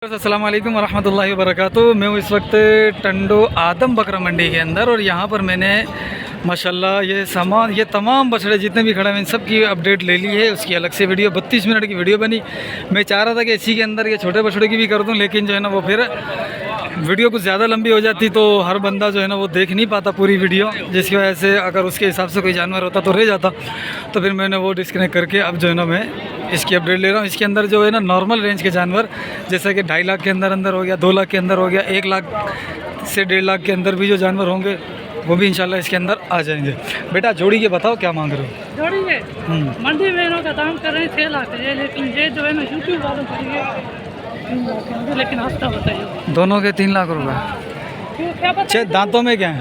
अस्सलाम वालेकुम वरहमतुल्लाहि वबरकातुहू। मैं हूँ इस वक्त टंडो आदम बकरा मंडी के अंदर और यहाँ पर मैंने माशाल्लाह ये तमाम बछड़े जितने भी खड़े हैं इन सब की अपडेट ले ली है। उसकी अलग से वीडियो 32 मिनट की वीडियो बनी। मैं चाह रहा था कि इसी के अंदर ये छोटे बछड़े की भी कर दूँ, लेकिन जो है ना वो फिर वीडियो कुछ ज़्यादा लंबी हो जाती तो हर बंदा जो है ना वो देख नहीं पाता पूरी वीडियो, जिसकी वजह से अगर उसके हिसाब से कोई जानवर होता तो रह जाता। तो फिर मैंने वो डिस्कनेक्ट करके अब जो है ना मैं इसकी अपडेट ले रहा हूँ। इसके अंदर जो है ना नॉर्मल रेंज के जानवर जैसा कि 2.5 लाख के अंदर हो गया, 2 लाख के अंदर हो गया, 1 लाख से 1.5 लाख के अंदर भी जो जानवर होंगे वो भी इंशाल्लाह इसके अंदर आ जाएंगे। बेटा जोड़ी के बताओ क्या मांग रहे हो? जोड़ी है मंडी में इनका दाम कर रहे हैं 6 लाख है, लेकिन ये जो है ना यूट्यूब वालों के लिए 3 लाख है, लेकिन हफ्ता बताइए दोनों के 3 लाख रुपये। क्या छः दांतों में क्या है?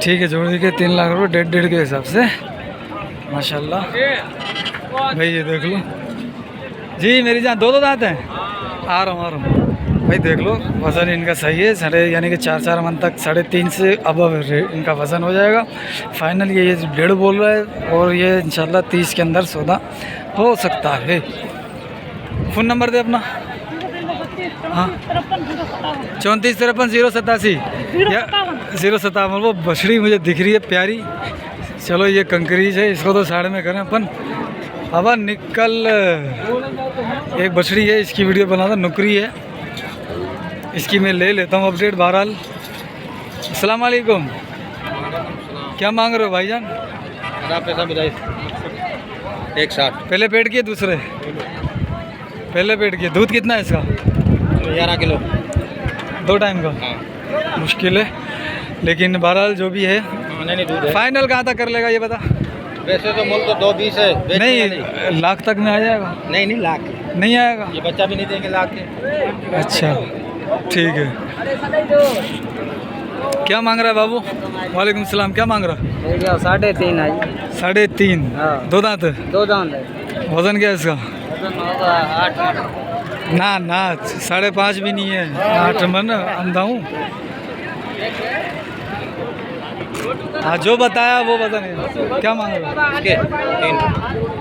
ठीक है, जोड़ी के 3 लाख रुपये 1.5 के हिसाब से माशाल्लाह। भाई ये देख लो जी, मेरी जान दो दांत हैं। आ रहा हूँ भाई, देख लो वज़न इनका सही है, साढ़े यानी कि 4 मन तक 3.5 से अब इनका वज़न हो जाएगा। फाइनल ये 1.5 बोल रहा है और ये इंशाल्लाह 30 के अंदर सौदा हो सकता है। फ़ोन नंबर दे अपना। हाँ 34 53 087 या 057। वो बछड़ी मुझे दिख रही है प्यारी। चलो ये कंकरीज है, इसको तो साढ़े में करें अपन। अब निकल एक बछड़ी है, इसकी वीडियो बना था, नुकरी है, इसकी मैं ले लेता हूँ अपडेट। बहरहाल अस्सलाम वालेकुम, क्या मांग रहे हो भाईजान? पैसा बताइए। 160 पहले पेट की है, दूसरे पहले पेट की। दूध कितना है इसका? 11 किलो 2 टाइम का। हाँ। मुश्किल है, लेकिन बहरहाल जो भी है नहीं दूध है। फाइनल कहाँ तक कर लेगा ये बता? वैसे तो मूल तो 220 है। नहीं लाख तक में आ जाएगा? नहीं लाख नहीं आएगा। ये बच्चा भी नहीं देंगे लाख के। अच्छा ठीक है। क्या मांग रहा है बाबू? वालेकुम सलाम, क्या मांग रहा है? 3.5 है। 3.5। हाँ। 2 दांत? 2 दांत है। वज़न क्या है इसका? वजन होगा 8 ना 5.5 भी नहीं है, 8 मन अंधा हूँ। हाँ जो बताया वो वज़न है। क्या मांग रहे हो? इसके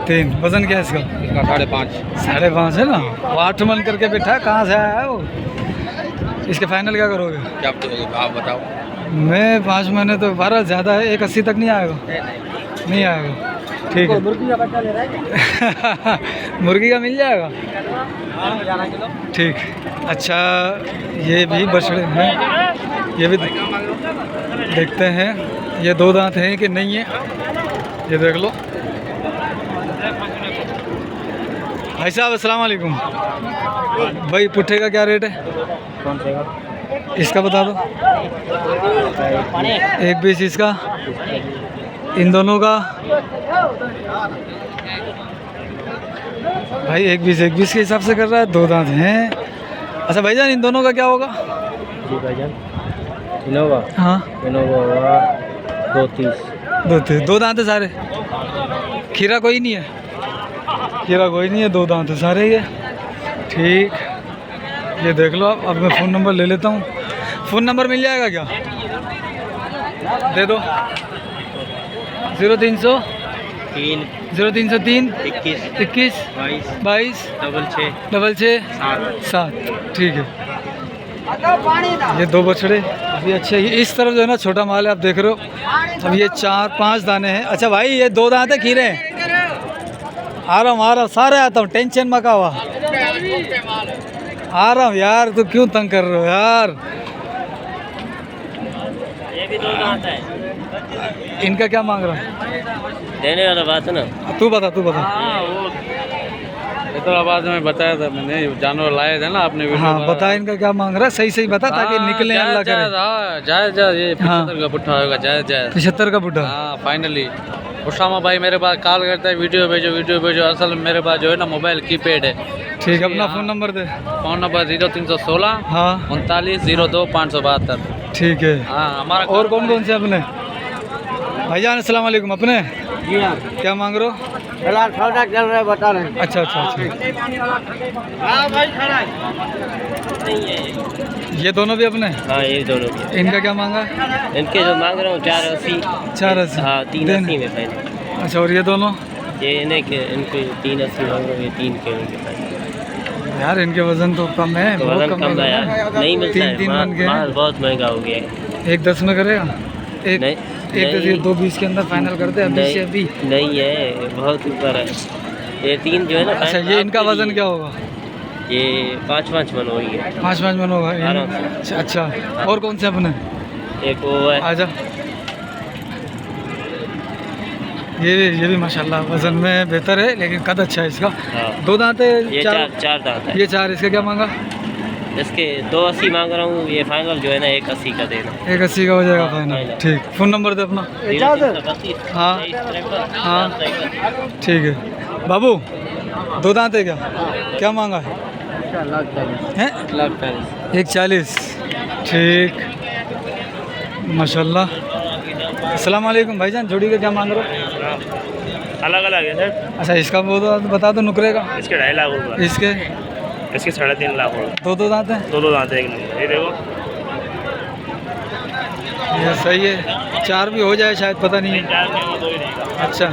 3। वज़न क्या है इसका? 5.5। 5.5 है ना। वो 8 मन करके बैठा, कहाँ से आया है वो? इसके फाइनल क्या करोगे? क्या आप बताओ। मैं 5 महीने तो 12 ज़्यादा है, 1.80 तक नहीं आएगा? नहीं आएगा। ठीक है। मुर्गी का बच्चा ले रहा है। मुर्गी का मिल जाएगा? 11 किलो। ठीक। अच्छा ये भी बछड़े हैं, ये भी देखते हैं ये 2 दांत हैं कि नहीं है, ये देख लो। भाई साहब अस्सलाम वालेकुम। भाई पुट्ठे का क्या रेट है? कौन से का? इसका बता दो। 1.20 इसका, इन दोनों का भाई 1.20 के हिसाब से कर रहा है। 2 दांत हैं। अच्छा भाईजान इन दोनों का क्या होगा? जी भाईजान इनोवा। हाँ इनोवा होगा 230। 2 दांत है सारे। खीरा कोई नहीं है? खीरा कोई नहीं है, 2 दांत है सारे ये। ठीक, ये देख लो आप। अब मैं फ़ोन नंबर ले लेता हूँ। फ़ोन नंबर मिल जाएगा क्या? दे दो। 0303 21 21 22 66 7। ठीक है। ये 2 बछड़े अभी अच्छे। इस तरफ जो है ना छोटा माल है, आप देख रहे हो। अब ये 4-5 दाने हैं। अच्छा भाई ये 2 दांत है, खीरे हैं। आ रहा हूँ सारे आता हूँ, टेंशन मत हुआ। आ रहा हूँ यार, तो क्यों तंग कर रहे हो यार? ये भी 2 दांत है। इनका क्या मांग रहा है? देने वाला बात है ना। तू बता। वो हैदराबाद में बताया था मैंने, जानवर लाए थे ना आपने वीडियो। हाँ बता इनका क्या मांग रहा है, सही बता ताकि निकले अल्लाह करे। जायज़ ये 75 का पुट्ठा होगा। जायज़ 75 का बुढ़ा। हाँ फाइनली। उसामा भाई मेरे पास कॉल करता है, वीडियो भेजो। असल में मेरे पास जो है ना मोबाइल कीपैड है। ठीक है, अपना फ़ोन नंबर दे। फ़ोन नंबर 0316 हाँ 39 02 572। ठीक है। हाँ हमारा। और कौन से अपने भाईजान? अस्सलाम वालेकुम। अपने जी हाँ, क्या मांग रहे हो? फिलहाल सौदा चल रहा है, बता रहे हैं। अच्छा। हाँ भाई खड़ा है। ये दोनों भी अपने? हाँ ये दोनों के। इनका क्या मांगा? इनके जो मांग रहा हूँ 480। 480। हाँ 380 में फाइनल। अच्छा और ये दोनों? ये इनके 380 मांग रहा हूँ, ये 3 के। यार इनके वजन तो कम है, तो बहुत वजन कम कम है यार, नहीं मिलता है। 3 मन के माल हैं। बहुत महंगा हो गया है। 1.10 में करेगा? एक नहीं, एक नहीं। 2.20 के अंदर फाइनल करते हैं अभी से अभी। नहीं है, बहुत ऊपर है ये 3 जो है ना। अच्छा ये इनका वजन क्या होगा? ये 5 मन हो गई है। 5 मन होगा आराम से। अच्छा और कौन से अपने? एक वो है। आजा। ये भी माशाल्लाह वजन में बेहतर है, लेकिन कद अच्छा है इसका। हाँ। 2 दांत है? ये 4 दांत है। ये 4, इसका क्या मांगा? इसके 280 मांग रहा हूँ, ये फाइनल जो है ना 180 का देना। 180 का हो जाएगा हाँ, फाइनल। फाइनल। ठीक, फ़ोन नंबर दे अपना। 0332 हाँ। 2353 हाँ। 451। ठीक है बाबू, 2 दांत है क्या? क्या मांगा है? हैं? 140। ठीक माशाल्लाह। अस्सलाम वालेकुम भाईजान, जोड़ी का क्या मांग रहे हो? अलग अलग है सर। अच्छा इसका वो तो बता दो, नुकरे का। इसके 2.5 लाख रुपये, इसके इसके 3.5 लाख रुपये। 2 दांत हैं? 2 दांत है, एक नंबर। ये देखो, ये सही है। 4 भी हो जाए शायद, पता नहीं है। 4 में वो 2 ही रहेगा। अच्छा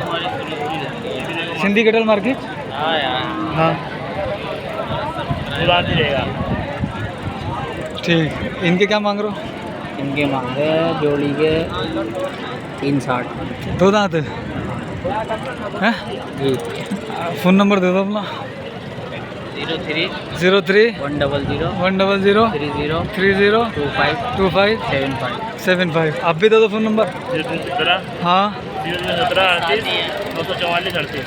सिंधी कटल मार्केट। हाँ यार, हाँ 2 दांत ही रहेगा। ठीक, इनके क्या मांग रहे हो? इनके मांगे जोड़ी के 360। 2 दांत है? हैं? जी। फ़ोन नंबर दे दो अपना। 03 03 100 100 30 30 25 25 75। 75। आप भी दे दो फ़ोन नंबर। 0317 हाँ 017 38 944 38।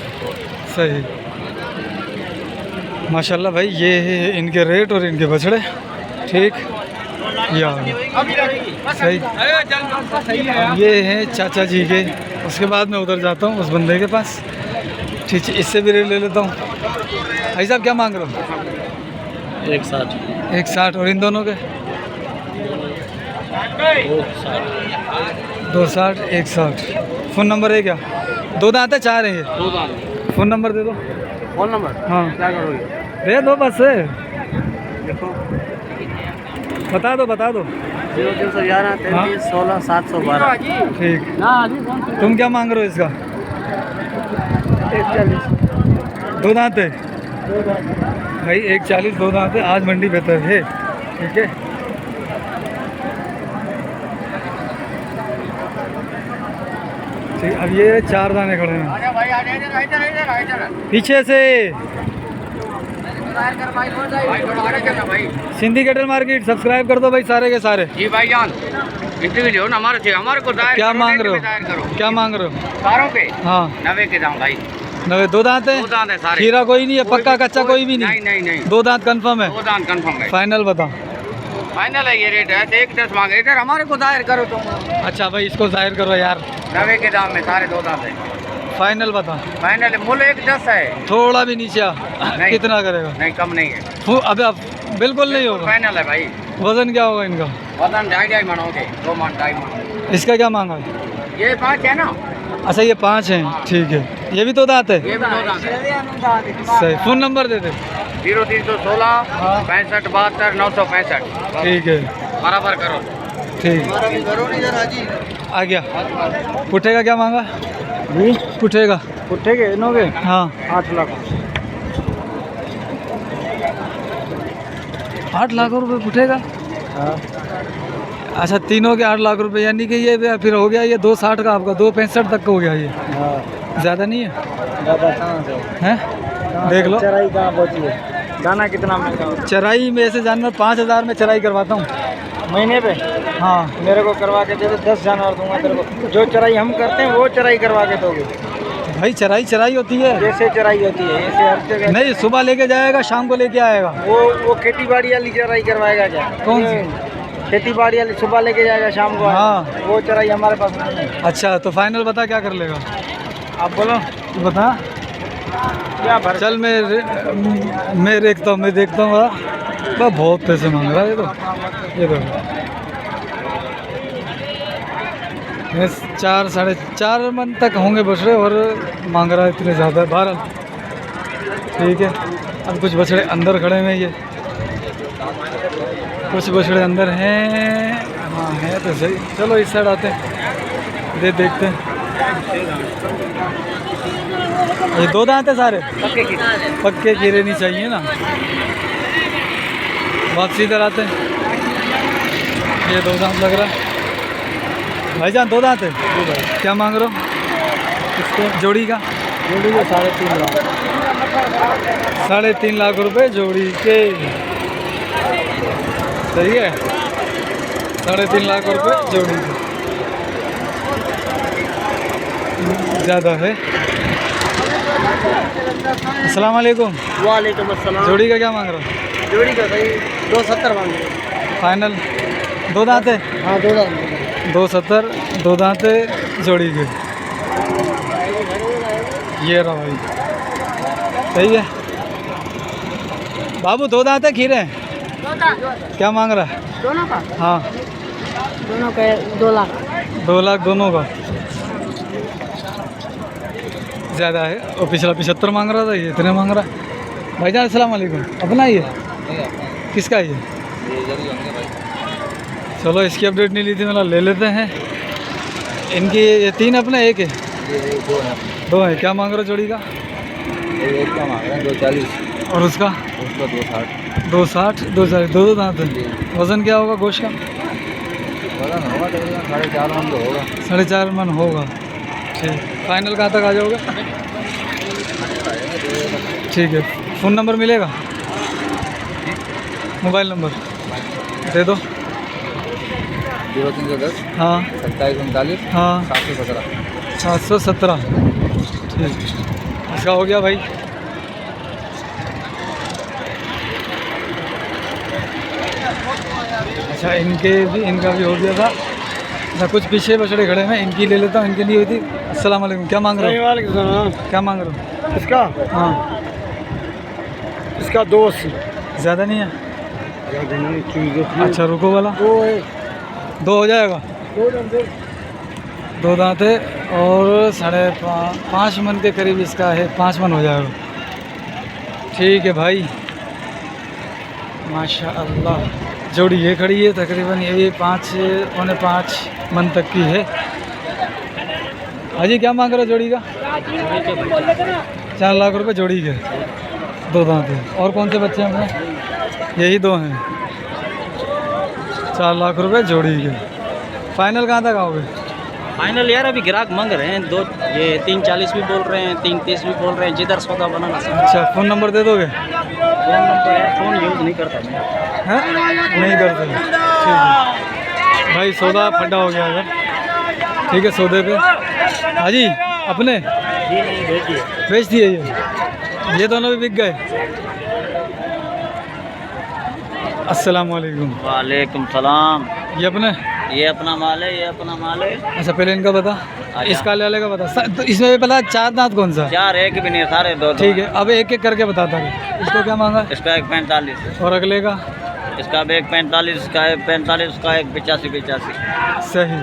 सही माशाल्लाह भाई, ये है इनके रेट और इनके बछड़े। ठीक यार सही। ये हैं चाचा जी के। उसके बाद मैं उधर जाता हूँ उस बंदे के पास। ठीक है, इससे भी रेट ले लेता हूँ। भाई साहब क्या मांग रहे हो? 160। 160। और इन दोनों के? 260 160। फ़ोन नंबर है क्या? 2 दांत है 4 है ये? 2 दांत। फ़ोन नंबर दे दो। फोन नंबर हाँ क्या करोगे? दे दो बस। देखो, बता दो 0311 हाँ। 33 16 712। ठीक। ना तुम क्या मांग रहे हो इसका? 2 दांत है भाई? 140 2 दांत है। आज मंडी बेहतर है। ठीक है ठीक। अब ये 4 दाने खड़े हैं पीछे से। सिंधी कैटल मार्केट सब्सक्राइब कर दो भाई सारे के सारे। जी भाईजान, इंटरव्यू लो ना हमारे को दायर क्या करो, मांग नेट रहे में दायर हो? करो। क्या मांग रहे हो? सारों के हाँ 90 के दाम भाई। 90। 2 दांत है? 2 दांत है सारे। खीरा कोई नहीं है? पक्का कच्चा कोई भी नहीं? नहीं 2 दांत कंफर्म है? 2 दांत कंफर्म है। फाइनल बता। फाइनल है ये रेट है। 110 मांगे। इधर हमारे को दायर करो तुम। अच्छा भाई इसको जाहिर करो यार। 90 के दाम में सारे 2 दांत है। फाइनल बता। फाइनल मूल्य 110 है। थोड़ा भी नीचे आ। नहीं। कितना करेगा? नहीं कम नहीं है। अबे अब बिल्कुल नहीं होगा। फाइनल है भाई। वजन क्या होगा इनका? वजन 2.5 मन हो गए। 2 मन 2.5 मन। इसका क्या मांगा है? ये 5 है ना? अच्छा ये 5 हैं। ठीक है, ये भी 2 दांत है? ये भी 2 दांत है। सही। फ़ोन नंबर दे दे। 0316 हाँ। 65 72 965। ठीक है बराबर करो। ठीक आ गया। पुट्ठे का क्या मांगा? जी पुट्ठे का? पुट्ठे के इनोगे हाँ 8 लाख। 8 लाख रुपए पुट्ठे का? हाँ। अच्छा तीनों के 8 लाख रुपए, यानी कि ये फिर हो गया ये 260 का आपका, 265 तक का हो गया ये। हाँ ज़्यादा नहीं है? ज़्यादा कहाँ से? हैं? देख लो चराई कहाँ पहुँची है? दाना कितना महंगा? चराई में ऐसे जानवर 5000 में चराई करवाता हूँ महीने पे? हाँ मेरे को करवा के दे दो, 10 जानवर दूंगा तेरे को। जो चराई हम करते हैं वो चराई करवा के दोगे? भाई चराई होती है। जैसे चराई होती है ऐसे हर जगह? नहीं, सुबह लेके जाएगा शाम को लेके आएगा। वो खेती बाड़ी वाली चराई करवाएगा क्या? कौन सी? खेती बाड़ी वाली सुबह लेके जाएगा शाम को आएगा। हाँ। वो चराई हमारे पास नहीं है। अच्छा तो फाइनल बता क्या कर लेगा? आप बोलो तू बता। क्या भर? चल मैं देखता हूँ बहुत पैसे मांग रहा है ये तो। ये देखो ये 4 साढ़े 4 मन तक होंगे बछड़े और मांग रहा है इतने ज़्यादा। बहरहाल ठीक है। अब कुछ बछड़े अंदर खड़े हैं, ये कुछ बछड़े अंदर हैं। हाँ है तो सही। चलो इस साइड आते हैं, देखते हैं। ये 2 दांत है सारे? पक्के खीरे नहीं चाहिए ना? वापसी इधर आते हैं। ये 2 दांत लग रहा है भाईजान, 2 दांत है। क्या मांग रहे हो इसको जोड़ी का? जोड़ी का 3.5 लाख। 3.5 लाख रुपए जोड़ी के। सही है, 3.5 लाख रुपए जोड़ी के, ज़्यादा है। अस्सलाम वालेकुम। वालेकुम अस्सलाम। जोड़ी का क्या मांग रहे हो? जोड़ी का भाई 270 मांग रहे। फाइनल? 2 दांत है? हाँ 2 लाख। 270, 2 दांत है जोड़ी के। ये रहा भाई, सही है। बाबू 2 दांत है, खीरे हैं? क्या मांग रहा है? दोनों का? हाँ दोनों का 2 लाख। 2 लाख दोनों का, ज़्यादा है। और पिछला 75 मांग रहा था, ये इतने मांग रहा है। भाईजान अस्सलाम वालेकुम। अपना ही है? किसका है ये? चलो इसकी अपडेट नहीं ली थी, मतलब ले लेते हैं। इनकी ये 3 अपने, एक है? 2 है। क्या मांग रहे हो जोड़ी का? एक का मांग रहे हैं 240। और उसका? उसका 260। 260, 240, 2 दांत है। वज़न क्या होगा गोश्त का? वजन होगा तकरीबन 4.5 मन तो होगा। 4.5 मन होगा। ठीक, फाइनल कहाँ तक आ जाओगे? ठीक है, फ़ोन नंबर मिलेगा? मोबाइल नंबर दे दो। 0310 हाँ 2739 हाँ 717। 717। ठीक, इसका हो गया भाई। अच्छा, इनका भी हो गया था। अच्छा, कुछ पीछे बछड़े खड़े हैं, इनकी ले लेता हूँ, इनके लिए हुई थी। अस्सलाम वालेकुम। क्या मांग रहे हो? क्या मांग रहे हो? इसका हाँ, इसका 280। ज़्यादा नहीं है? अच्छा, रुको वाला 2 हो जाएगा। 2 दांत है और 5.5 मन के करीब इसका है। 5 मन हो जाएगा। ठीक है भाई, माशाअल्लाह। जोड़ी ये खड़ी है, तकरीबन ये 5.5 मन तक की है। हाजी क्या मांग रहे हो जोड़ी का? 4 लाख रुपए जोड़ी के, 2 दांत है। और कौन से बच्चे हैं अपने? यही 2 हैं। 4 लाख रुपए जोड़ी के। फाइनल कहाँ तक आओगे? फाइनल यार अभी ग्राहक मांग रहे हैं ये 340 भी बोल रहे हैं, 330 भी बोल रहे हैं, जिधर सौदा बनाना। अच्छा, फ़ोन नंबर दे दोगे? फ़ोन नंबर यार फ़ोन यूज़ नहीं करता मैं। हैं? नहीं करते? ठीक है भाई, सौदा फड्डा हो गया अगर। ठीक है, सौदे पे हाजी अपने बेच दिए। ये दोनों भी बिक गए। अस्सलाम वालेकुम। वालेकुम सलाम। ये अपने? ये अपना माल है, ये अपना माल है। अच्छा, पहले इनका बता। इस काले वाले का बता। तो इसमें भी पता 4 दांत कौन सा? 4 एक भी नहीं, सारे 2। ठीक है, अब एक एक करके बताता हूँ। इसको क्या मांगा? इसका 1.45। और अगले का? इसका भी 1.45, इसका 1.45, इसका 1.85। सही,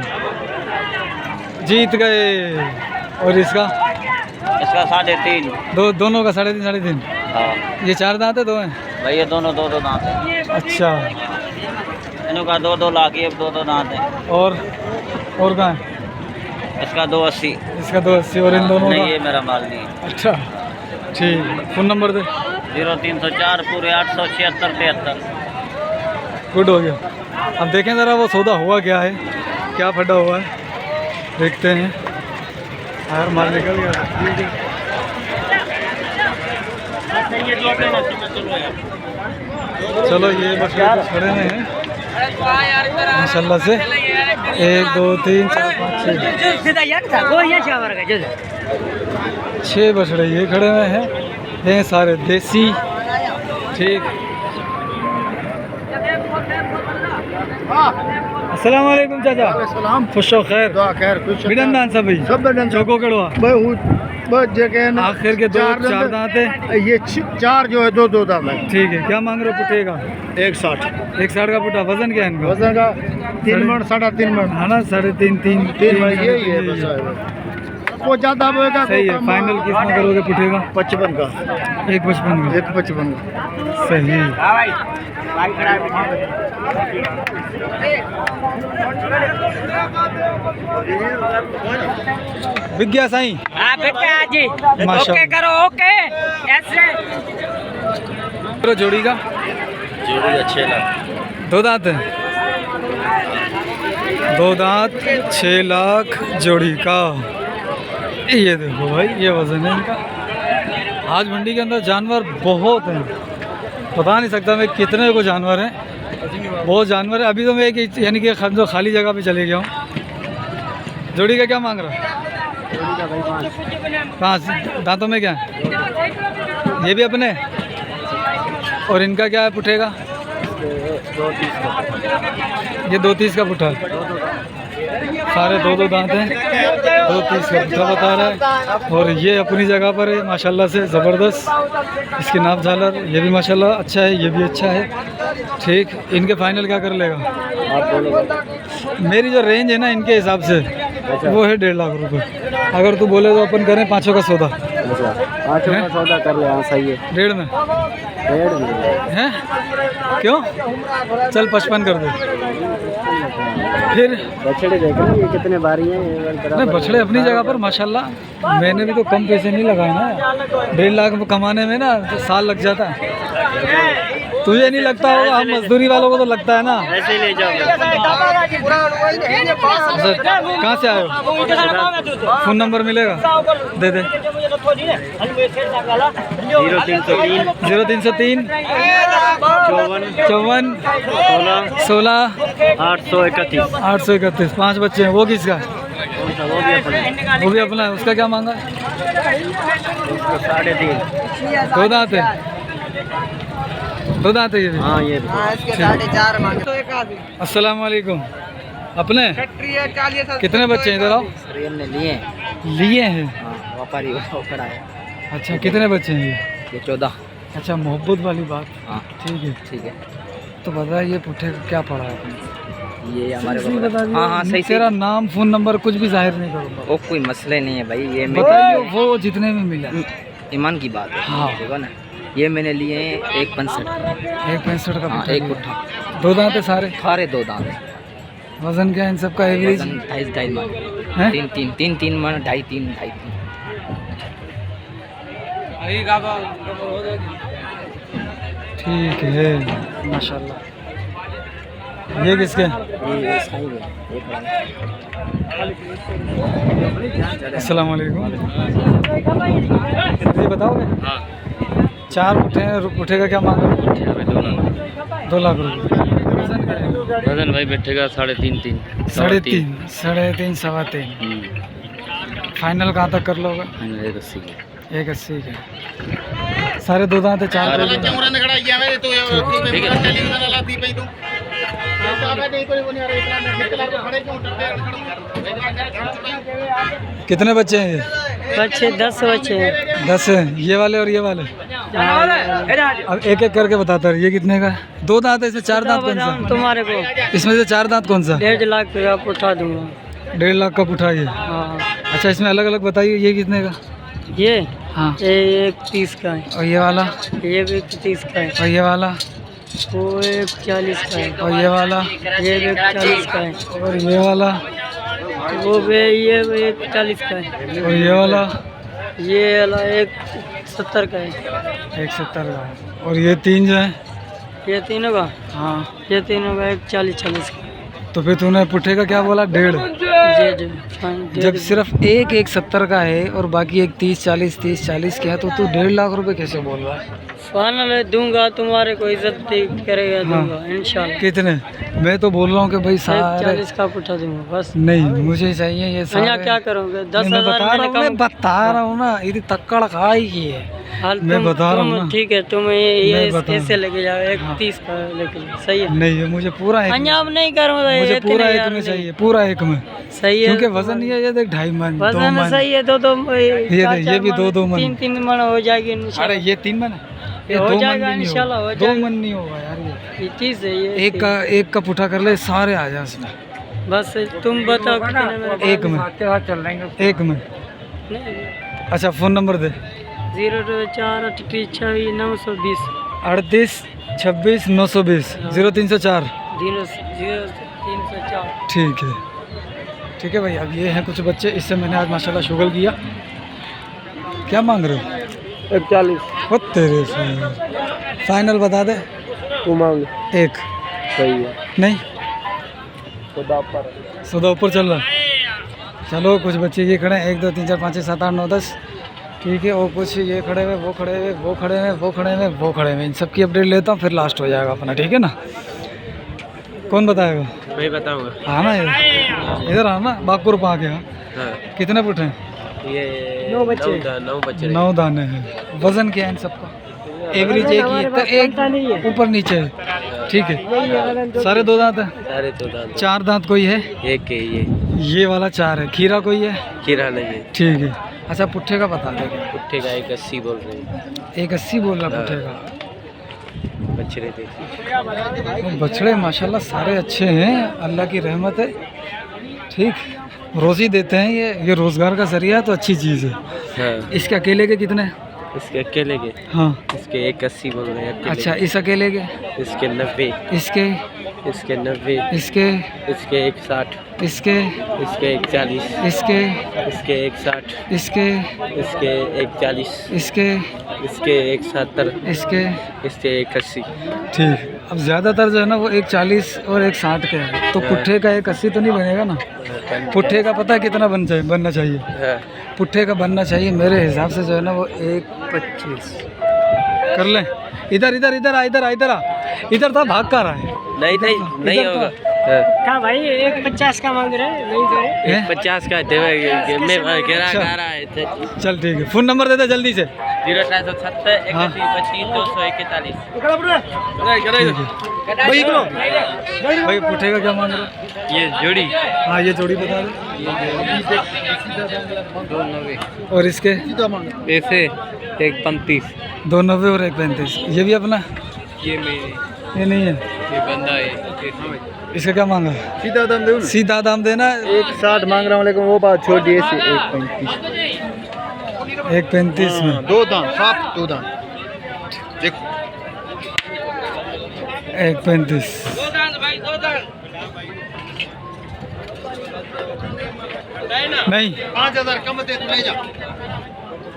जीत गए। और इसका? इसका 3.5। दोनों का 3.5 3.5। हाँ ये 4 दांत है, 2 हैं? भाई ये दोनों 2 दांत है। अच्छा, इनका 2 लाख, ये 2 दांत है। और कहाँ है? इसका 280। इसका 280। और इन दोनों नहीं, का? ये मेरा माल नहीं है। अच्छा, ठीक। फ़ोन नंबर दे। 0304 पूरे 876 73। गुड हो गया। अब देखें ज़रा वो सौदा हुआ क्या है, क्या फटा हुआ है, देखते हैं। यार माल निकल गया। चलो, ये बछड़े कुछ खड़े हुए हैं माशाल्लाह से। 1 2 3 4 5 6 बछड़े ये खड़े हुए हैं। ये सारे देसी। ठीक। अस्सलाम वालेकुम चाचा। खुश हो खैर? बिडन दान सब चौको कड़वा आखिर के 4 दांत है। ये 4 जो है 2 दांत है। ठीक है, क्या मांग रहे हो पुट्टे का? 160। 160 का पुट्टा। वजन क्या है इनका? वजन का 3 मन 3.5 मन है ना? 3.5 3 मन यही है बस। वो ज़्यादा होगा। सही है। फाइनल कितना करोगे पुट्टे का? 55 का। 1.55 का। 1.55 का। सही। बिक गया साईं? हाँ बेटा जी, माशा ओके करो, ओके ऐसे करो जोड़ी का। जोड़ी अच्छे लग। दो दांत है, 2 दांत 6 लाख जोड़ी का। ये देखो भाई, ये वजन है इनका। आज मंडी के अंदर जानवर बहुत हैं, बता नहीं सकता मैं कितने को जानवर हैं, बहुत जानवर है। अभी तो मैं एक यानी कि जो खाली जगह पे चले गया हूँ। जोड़ी का क्या मांग रहा है? 5 दांतों में क्या है? ये भी अपने, और इनका क्या है पुट्ठे का? ये 2.30 का पुट्ठा है। सारे 2 दांत हैं, 2.30 का पुट्ठा बता रहा है। और ये अपनी जगह पर है माशाल्लाह से ज़बरदस्त। इसकी नाप झालर ये भी माशाल्लाह अच्छा है, ये भी अच्छा है। ठीक, इनके फाइनल क्या कर लेगा? मेरी जो रेंज है ना इनके हिसाब से वो है 1.5 लाख रुपए। अगर तू बोले तो अपन करें 5 का सौदा। 5 का सौदा कर ले। हाँ सही है। 1.5 में हैं? क्यों? चल 55 कर दे। फिर बछड़े देख रहे हैं ये कितने भारी हैं। नहीं, बछड़े अपनी जगह पर माशाल्लाह। मैंने भी तो कम पैसे नहीं लगाए ना, 1.5 लाख कमाने में ना तो साल लग जाता है। तुझे नहीं लगता होगा, हम मजदूरी वालों को तो लगता है ना। ऐसे ही ले जाओ। कहाँ से आए हो? फ़ोन नंबर मिलेगा? दे दे। 0303 54 16 831। 5 बच्चे हैं। वो किसका? वो भी अपना है। उसका क्या मांगा? 3.5। 2 दांत है, 2 दांत है ये भी। हाँ ये अस्सलाम वालेकुम। अपने कितने बच्चे हैं? इधर आओ। हमने लिए हैं? व्यापारी खड़ा है। अच्छा, कितने बच्चे हैं ये 14। अच्छा, मोहब्बत वाली बात। हाँ ठीक है। ठीक है। तो बता, ये पुट्ठे का क्या पड़ा है अपने? ये हमारे सही बता दीजिए। हाँ सही। तेरा नाम फ़ोन नंबर कुछ भी जाहिर नहीं करूँगा। वो कोई मसले नहीं है भाई। ये बताइए वो जितने में मिला। ईमान की बात है। हाँ। देखो ना, ये मैंने लिए हैं 1.65 का। 1.65 का हाँ, पुट्ठा एक लिया। पुट्ठा। 2 दांत है सारे? सारे 2 दांत। वजन क्या है इन सब का एवरेज? 2.5 मन। हैं? 3 मन, 2.5 3। ठीक है माशाल्लाह। ये किसके? ये साई है। अस्सलाम वालेकुम। ये बताओगे? हाँ 4 पुट्ठे हैं। पुट्ठे का क्या मांग रहे हो? 2 लाख रुपये। वजन भाई बैठेगा 3.5 3.5 सवा 3। फाइनल कहाँ तक कर लोगे? 1.80 के। सारे 2 दांत है? 4 कितने बच्चे हैं ये? बच्चे 10 बच्चे हैं। 10 है। ये वाले और ये वाले? अब एक एक करके बताता रहे। ये कितने का? 2 दांत है। इसमें 4 दांत कौन सा? तुम्हारे को इसमें से 4 दांत कौन सा? 1.5 लाख का उठा दूंगा। 1.5 लाख का पुट्ठा ये? हाँ। अच्छा, इसमें अलग अलग बताइए। ये कितने का? ये हाँ। एक 30 का है। और ये वाला? ये भी 30 का है। और ये वाला? वो एक 40 का है। और ये वाला? ये भी 40 का है। और ये वाला? वो भी ये भी एक 40 का है। और ये वाला? ये वाला एक 70 का है। 170 का है। और ये 3 जो है? ये तीनों का? हाँ। ये तीनों का एक 40 का। तो फिर तूने पुट्ठे का क्या बोला? 1.5? जब सिर्फ एक 170 का है और बाकी एक 30-40 के है, तो तू 1.5 लाख रुपए कैसे बोल रहा है? फाइनल दूंगा, तुम्हारे को इज्जत करेगा दूंगा इंशाल्लाह। कितने? मैं तो बोल रहा हूँ कि भाई सारे 40 का पुट्ठा दूंगा बस। नहीं, मुझे चाहिए ये सारे। यहाँ क्या करोगे? 10,000 मैं बता रहा हूँ ना, ये तक्कड़ खाई की है। मैं बता रहा हूँ ना। ठीक है, तुम ये मैं बता ऐसे लेके जाओ। एक हाँ। 30 का लेके जाओ। सही है? नहीं, ये मुझे पूरा एक, अब नहीं करूँगा। मुझे पूरा एक में चाहिए, पूरा एक में। सही है, क्योंकि वजन ये है, देख 2.5 मन, 2 वजन मन। सही है। 2 ये भी 2 मन। 3 मन हो जाएगी इंशाल्लाह। अरे ये 3 मन है? ये हो 2 मन जाएगा भी नहीं इंशाल्लाह, होगा। हो 2 जाएगा। मन नहीं होगा यार। ये चीज़ है ये। एक का पुट्ठा कर ले, सारे आ जाए इसमें। बस तुम बताओ कितने में? एक में? एक में? नहीं। अच्छा, फ़ोन नंबर दे। 04 38 920 38 26 920 0304। 0304। ठीक है भाई। अब ये हैं कुछ बच्चे, इससे मैंने आज माशाल्लाह शुगल किया। क्या मांग रहे हो? 41। वो तेरे से फाइनल बता दे। उमंग एक सही है। नहीं खुदा पर सौदा ऊपर चल रहा है। चलो कुछ बच्चे ये खड़े हैं 1 2 3 4 5 6 7 8 9 10 ठीक है। और कुछ ये खड़े हुए, वो खड़े हुए, वो खड़े हुए, वो खड़े हुए, वो खड़े हुए। इन सब की अपडेट लेता हूँ, फिर लास्ट हो जाएगा अपना, ठीक है ना। कौन बताएगा? मैं बताऊंगा। हाँ ना, इधर आना बागपुर पा के। हाँ हाँ कितने पुट हैं? ये 9 बच्चे 9 दाने हैं। वजन क्या है इन सबका? एवरेज एक ही है, तो एक ऊपर नीचे है, ठीक है। सारे 2 दांत हैं? सारे 2 दांत। 4 दांत कोई है? एक है ये वाला 4 है। खीरा कोई है? खीरा नहीं है। ठीक है। अच्छा पुट्ठे का बता दे। पुट्ठे का 180 बोल रहे हैं। 180 बोल रहा पुट्ठे का। बछड़े थे। बछड़े माशाल्लाह सारे अच्छे हैं, अल्लाह की रहमत है, ठीक। रोज़ी देते हैं, ये रोज़गार का जरिया है, तो अच्छी चीज़ है। हाँ इसके अकेले के कितने? इसके अकेले के हाँ इसके 180 बोल रहे हैं अकेले। अच्छा इस अकेले के? इसके 90। इसके? इसके 90। इसके? इसके 160। इसके? इसके 140। इसके? इसके 160। इसके? इसके 140। इसके? इसके 170। इसके? इसके 180। ठीक। अब ज़्यादातर जो है ना वो 140 और 160 के है, तो पुट्ठे का 180 तो नहीं बनेगा ना। पुट्ठे का पता है कितना बनना चाहिए? हाँ पुट्ठे का बनना चाहिए मेरे हिसाब से जो है ना वो 125 कर लें। इधर इधर इधर आ, इधर आ, इधर आ, इधर था, भाग कर रहा है। नहीं इधर होगा। क्या भाई 150 का मांग रहे हैं? नहीं दे रहे। 150 का देवे मैं गिरा अच्छा। रहा है। चल ठीक है, फ़ोन नंबर दे दे जल्दी से। 070 हाँ। 31 241। भाई पुट्ठे का क्या मांग रहे हो? ये जोड़ी हाँ ये जोड़ी बता दो। और इसके? ऐसे 135। 290 और 135। ये भी अपना? ये मेरे ये नहीं है, ये बंदा है। इसका क्या मांगा? सीधा दाम दो। सीधा दाम देना। 160 मांग रहा हूँ, लेकिन वो बात छोड़ दिए। 135 में 2 दांत, साफ 2 दांत। देखो 135। नहीं 5000 कम दे तू ले जा।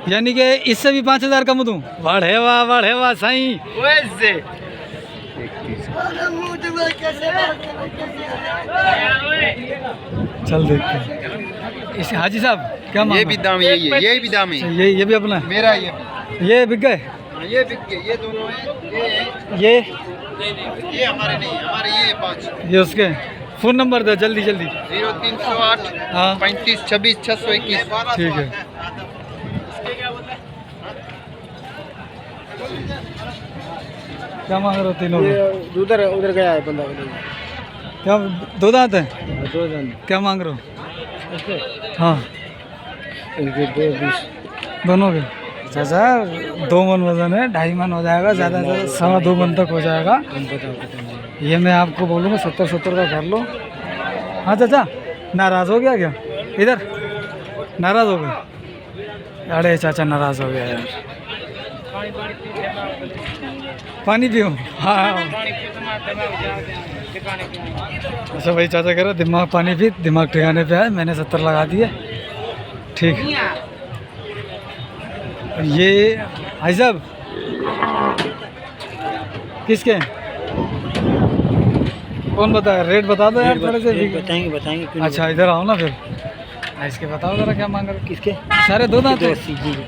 यानी कि इससे भी 5000 कम दूँ? वाह वाह साईं। वैसे चल देखते हैं। इस हाजी साहब क्या मांगा? ये भी दाम यही है, ये भी दाम है। ये भी अपना है? मेरा ये बिक गए? ये बिक गए, ये दोनों है। ये ये हमारे नहीं, हमारे ये 5। ये उसके। फ़ोन नंबर दे जल्दी जल्दी। 0308 हाँ 35 26 621। ठीक है। क्या मांग रहे हो तीनों में? उधर गया है बंदा। क्या 2 दांत है? 2 दांत। क्या मांग रहे हो? हाँ इनके 220। दोनों के? चाचा 2 मन वजन है, 2.5 मन हो जाएगा, ज़्यादा से ज़्यादा 2.25 मन तक हो जाएगा। ये मैं आपको बोलूँगा 70 का कर लो। हाँ चाचा नाराज़ हो गया क्या? इधर नाराज़ हो गए? अरे चाचा नाराज़ हो गया यार। पानी पियो। हाँ अच्छा भाई चाचा कह रहा दिमाग पानी पी, दिमाग ठिकाने पे है। मैंने 70 लगा दिए, ठीक। ये भाई साहब किसके? कौन बताया? रेट बता दो यार थोड़े से। बताएंगे। अच्छा इधर आओ ना फिर। इसके बताओ जरा क्या मांग रहे हो? किसके? सारे 2 दांत है?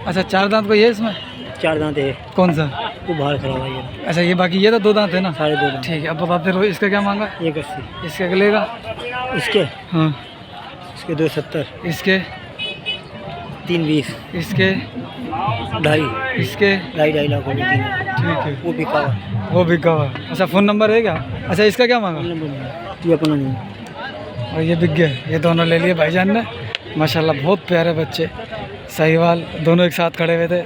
अच्छा 4 दांत को ये इसमें? 4 दांत है। कौन सा? वो बाहर खड़ा हुआ है। अच्छा ये बाकी ये तो 2 दांत है ना? सारे 2 दांत। ठीक है। अब बताते रहो इसका क्या मांगा? 180। इसके अगले का? इसके हाँ इसके 270। इसके? 320। इसके? 2.5। इसके? 2.5 लाख हो गए। ठीक है वो बिका हुआ। वो बिका हुआ। अच्छा फ़ोन नंबर है क्या? अच्छा इसका क्या मांगा? ये अपना नहीं। और ये बिक गए। ये दोनों ले लिए भाईजान ने माशाल्लाह। बहुत प्यारे बच्चे साहिवाल, दोनों एक साथ खड़े हुए थे।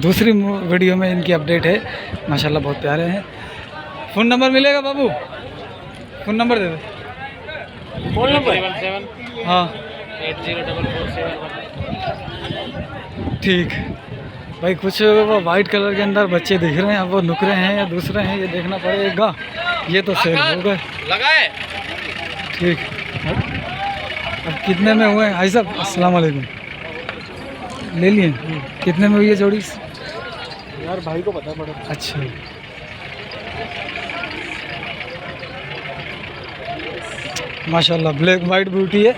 दूसरी वीडियो में इनकी अपडेट है माशाल्लाह, बहुत प्यारे हैं। फ़ोन नंबर मिलेगा बाबू? फ़ोन नंबर दे दो। फ़ोन नंबर हाँ 804471। ठीक भाई। कुछ वो वाइट कलर के अंदर बच्चे दिख रहे हैं, अब वो नुकरे हैं या दूसरे हैं ये देखना पड़ेगा। ये तो सेल हो गए। लगाए ठीक। अब कितने में हुए भाई साहब? अस्सलाम वालेकुम। ले लिए? कितने में हुई है जोड़ी? यार भाई को पता पड़ा। अच्छा माशाल्लाह ब्लैक वाइट ब्यूटी है।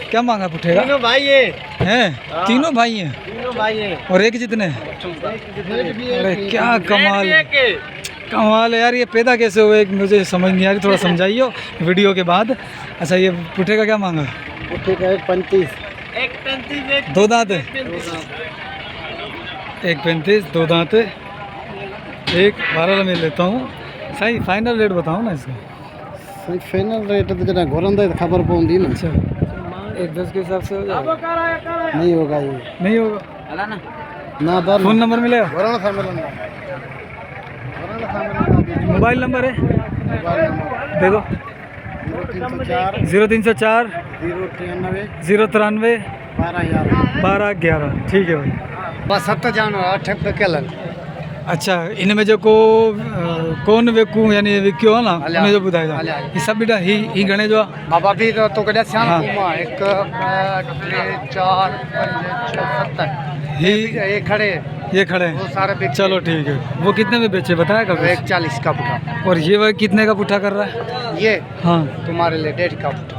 क्या मांगा पुट्ठे का? तीनों भाई है, हैं तीनों भाई हैं तीनों भाई है। और एक जितने? अरे क्या कमाल कमाल है यार, ये पैदा कैसे हुए मुझे समझ नहीं आ रही, थोड़ा समझाइए वीडियो के बाद। अच्छा ये पुट्ठे का क्या मांगा? पुट्ठे का 1.35, 1.35 दो दांत है, 1.35 दो दांत है, 1.12 में लेता हूँ। सही फाइनल रेट बताओ ना इसका। फाइनल रेट तो जना घोरंदा खबर पौंदी ना। अच्छा 1.10 के हिसाब से हो जाएगा? नहीं होगा ये, नहीं होगा ना बार फ़ोन नंबर मिलेगा? घोरंदा फैमिली मोबाइल नंबर है दे दो। 0304 0304 093 093 12 11। ठीक है भाई। बस 7 जानो 8 पे केलन। अच्छा इनमें जो कौन वेकू यानी विक्यो है ना उन्हें जो बुधाए जा ये सब बेटा ही गणे जो बाबा भी तो कदा श्याम हाँ। कुमा 1 2 3 4 5 6 7 ही ये खड़े ये खड़े हैं। वो सारे बिक चलो ठीक है। वो कितने में बेचे बताया कभी? 140 का पुठा। और ये वह कितने का पुट्ठा कर रहा है? ये हाँ तुम्हारे लिए 1.5 का पुठा।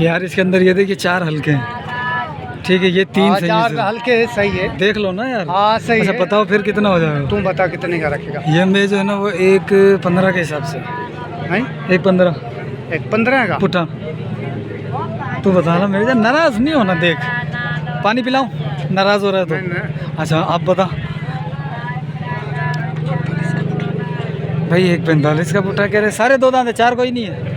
यार इसके अंदर ये देखिए 4 हल्के हैं। ठीक है ये 3 सही चार है। हल्के सही है। देख लो ना यार। हाँ सही अच्छा है। बताओ फिर कितना हो जाएगा? तुम बता कितने का रखेगा? ये में जो है ना वो 1.15 के हिसाब से नहीं 1.15 1.15 का पुट्ठा। तू बताना मेरे जान, नाराज नहीं होना। देख पानी पिलाऊं? नाराज हो रहा है तो? अच्छा आप बता भाई। 1.45 का पुट्ठा कह रहे, सारे दो दांत है, 4 कोई नहीं है।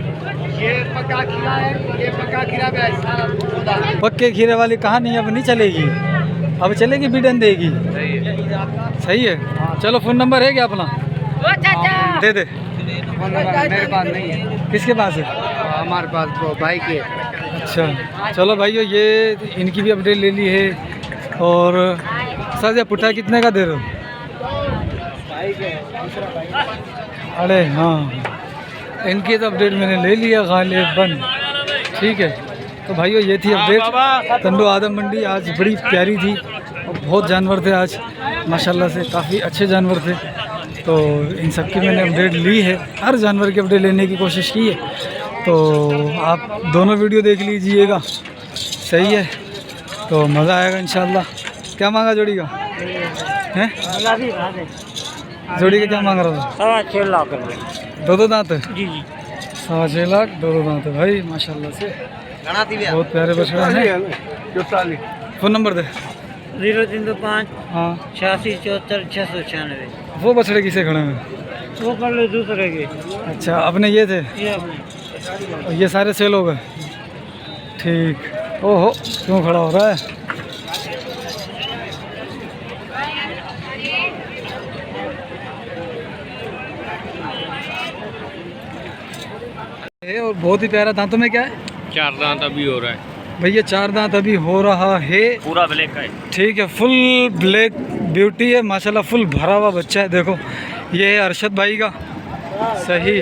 ये पक्का खीरा है, ये पक्का खीरा है सारा खुदा। पक्के खीरे वाली कहानी अब नहीं चलेगी, अब चलेगी बिडन देगी। सही है। चलो फ़ोन नंबर है क्या अपना? दे दे। मेरे पास नहीं है। किसके पास है? हमारे पास वो भाई के। अच्छा चलो भाइयों ये इनकी भी अपडेट ले ली है। और सर ये पुट्ठा कितने का दे रहे हो? अरे हाँ इनकी तो अपडेट मैंने ले लिया गालिबन। ठीक है तो भाइयों ये थी अपडेट तंडो आदम मंडी। आज बड़ी प्यारी थी और बहुत जानवर थे आज माशाल्लाह से, काफ़ी अच्छे जानवर थे। तो इन सब की मैंने अपडेट ली है, हर जानवर की अपडेट लेने की कोशिश की है। तो आप दोनों वीडियो देख लीजिएगा, सही है तो मज़ा आएगा इंशाल्लाह। क्या मांगा जोड़ी का? हैं जोड़ी का क्या मांग रहा था? 6 लाख दो दांत है? जी जी 6.5 लाख दो दांत है भाई माशाल्लाह से, बहुत प्यारे बछड़े हैं। फ़ोन नंबर दे। 0305 हाँ 86 74 696। वो बछड़े किसे खड़े हैं? वो कर ले दूसरे के। अच्छा अपने ये थे? ये अपने और ये सारे सेल हो गए? ठीक। ओहो क्यों खड़ा हो रहा है? और बहुत ही प्यारा। दांतों में क्या है? 4 दांत अभी हो रहा है, भैया 4 दांत अभी हो रहा है। पूरा ब्लैक का है। ठीक है फुल ब्लैक ब्यूटी है माशाल्लाह, फुल भरा हुआ बच्चा है। देखो ये है अरशद भाई का, सही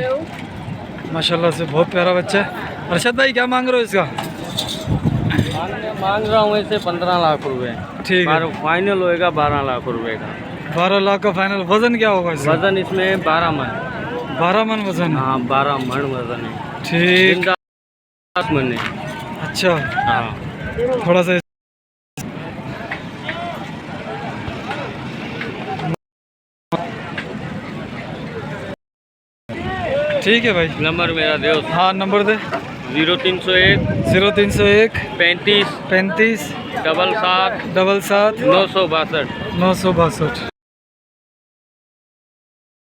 माशाल्लाह से बहुत प्यारा बच्चा है। अरशद भाई क्या मांग रहे हो इसका? मांग रहा हूँ ऐसे 15 लाख रुपए। ठीक है फाइनल होएगा 12 लाख रुपए का। 12 लाख का फाइनल। वजन क्या होगा इसका? वजन इसमें 12 मन। 12 मन वजन है? हाँ 12 मन वजन है। ठीक 10 मन है। अच्छा हाँ थोड़ा सा ठीक है भाई। नंबर मेरा दे। हाँ नंबर दे। 0301 0301 35 35 77 77 962। 962।